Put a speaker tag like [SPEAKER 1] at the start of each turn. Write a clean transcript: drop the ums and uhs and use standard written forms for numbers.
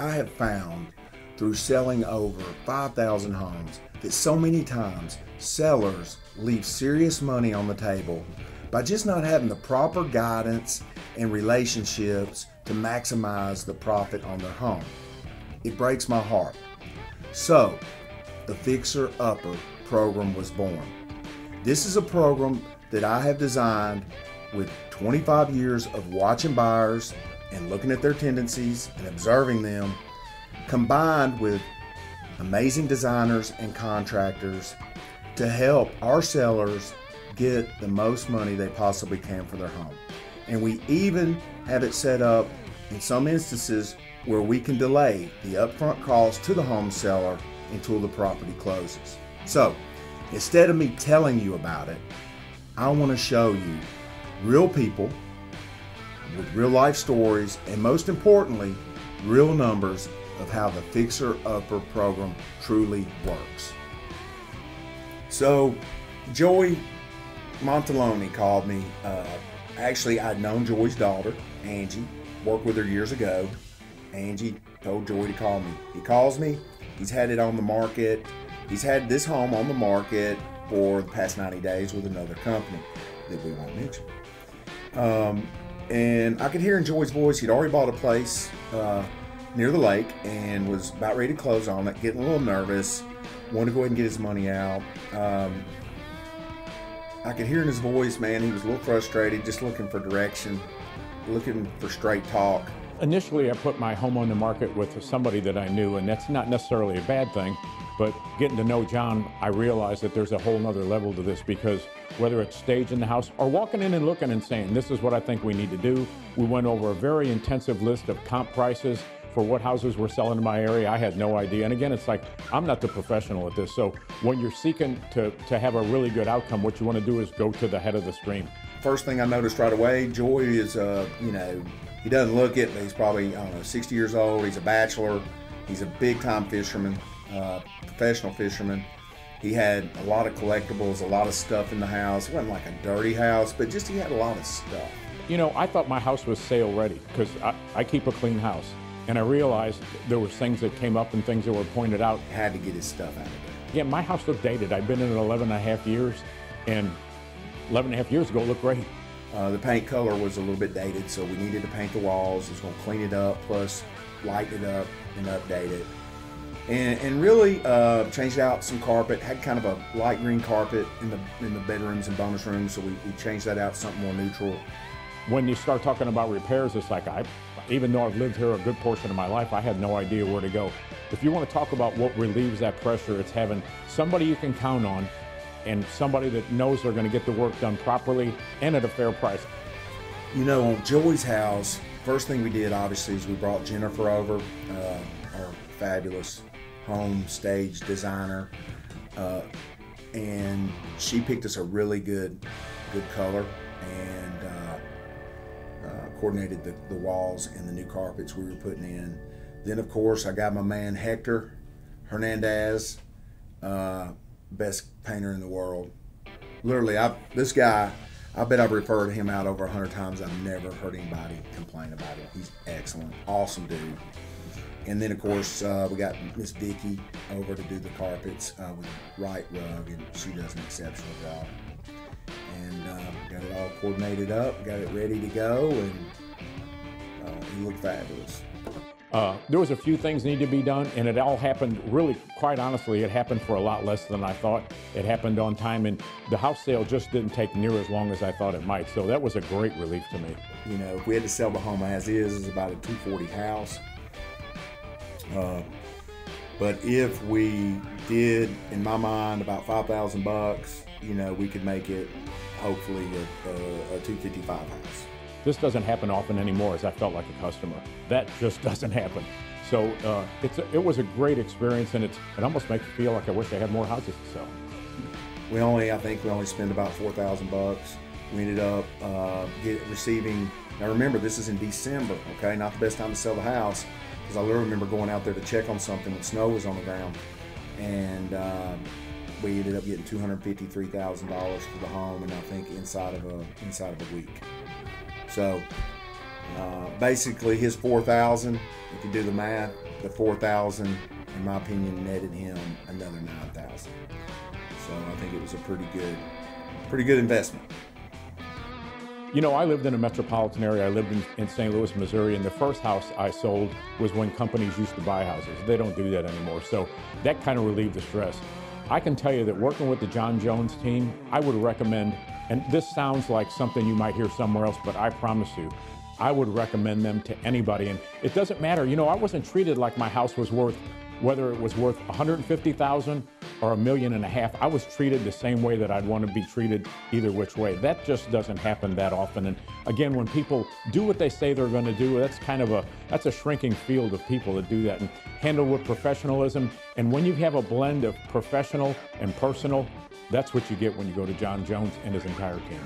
[SPEAKER 1] I have found through selling over 5,000 homes that so many times sellers leave serious money on the table by just not having the proper guidance and relationships to maximize the profit on their home. It breaks my heart. So, the Fixer Upper program was born. This is a program that I have designed with 25 years of watching buyers and looking at their tendencies and observing them, combined with amazing designers and contractors to help our sellers get the most money they possibly can for their home. And we even have it set up in some instances where we can delay the upfront cost to the home seller until the property closes. So instead of me telling you about it, I want to show you real people with real life stories, and most importantly, real numbers of how the Fixer Upper program truly works. So Joy Montaloni called me. Actually, I'd known Joy's daughter, Angie, worked with her years ago. Angie told Joy to call me. He calls me. He's had it on the market. He's had this home on the market for the past 90 days with another company that we won't mention. And I could hear in Joy's voice, he'd already bought a place near the lake and was about ready to close on it, getting a little nervous, wanted to go ahead and get his money out. I could hear in his voice, man, he was a little frustrated, just looking for direction, looking for straight talk.
[SPEAKER 2] Initially, I put my home on the market with somebody that I knew, and that's not necessarily a bad thing, but getting to know John, I realized that there's a whole nother level to this, because whether it's staging the house or walking in and looking and saying, this is what I think we need to do. We went over a very intensive list of comp prices for what houses were selling in my area. I had no idea. And again, it's like, I'm not the professional at this. So when you're seeking to have a really good outcome, what you want to do is go to the head of the stream.
[SPEAKER 1] First thing I noticed right away, Joy is, he doesn't look it, but he's probably, 60 years old. He's a bachelor. He's a big time fisherman, professional fisherman. He had a lot of collectibles, a lot of stuff in the house. It wasn't like a dirty house, but just he had a lot of stuff.
[SPEAKER 2] You know, I thought my house was sale ready because I keep a clean house. And I realized there were things that came up and things that were pointed out.
[SPEAKER 1] Had to get his stuff out of there.
[SPEAKER 2] Yeah, my house looked dated. I've been in it 11 and a half years, and 11 and a half years ago it looked great.
[SPEAKER 1] The paint color was a little bit dated, so we needed to paint the walls. It's going to clean it up, plus lighten it up and update it. And really changed out some carpet. Had kind of a light green carpet in the bedrooms and bonus rooms, so we changed that out to something more neutral.
[SPEAKER 2] When you start talking about repairs, it's like even though I've lived here a good portion of my life, I had no idea where to go. If you want to talk about what relieves that pressure, it's having somebody you can count on and somebody that knows they're going to get the work done properly and at a fair price.
[SPEAKER 1] You know, on Joy's house, first thing we did obviously is we brought Jennifer over, our fabulous home stage designer, and she picked us a really good color and coordinated the walls and the new carpets we were putting in. Then of course I got my man Hector Hernandez, best painter in the world. Literally, this guy, I bet I've referred him out over 100 times. I've never heard anybody complain about him. He's excellent, awesome dude. And then of course we got Miss Dickey over to do the carpets with Right Rug, and she does an exceptional job. And got it all coordinated up, got it ready to go, and he looked fabulous.
[SPEAKER 2] There was a few things needed to be done, and it all happened, really, quite honestly, it happened for a lot less than I thought. It happened on time, and the house sale just didn't take near as long as I thought it might, so that was a great relief to me.
[SPEAKER 1] You know, if we had to sell the home as is, it's about a 240 house. But if we did, in my mind, about $5,000, you know, we could make it hopefully a 255 house.
[SPEAKER 2] This doesn't happen often anymore, as I felt like a customer. That just doesn't happen. So it was a great experience, and it almost makes me feel like I wish I had more houses to sell.
[SPEAKER 1] I think we only spent about $4,000. We ended up receiving, now remember, this is in December, okay? Not the best time to sell the house, because I literally remember going out there to check on something when snow was on the ground, and we ended up getting $253,000 for the home, and I think inside of a week. So basically his $4,000, if you do the math, the 4,000, in my opinion, netted him another 9,000. So I think it was a pretty good investment.
[SPEAKER 2] You know, I lived in a metropolitan area. I lived in St. Louis, Missouri, and the first house I sold was when companies used to buy houses. They don't do that anymore, so that kind of relieved the stress. I can tell you that working with the John Jones team, I would recommend, and this sounds like something you might hear somewhere else, but I promise you, I would recommend them to anybody. And it doesn't matter, you know, I wasn't treated like my house was worth, whether it was worth $150,000 or $1.5 million. I was treated the same way that I'd want to be treated either which way. That just doesn't happen that often. And again, when people do what they say they're going to do, that's a shrinking field of people that do that and handle with professionalism. And when you have a blend of professional and personal, that's what you get when you go to John Jones and his entire team.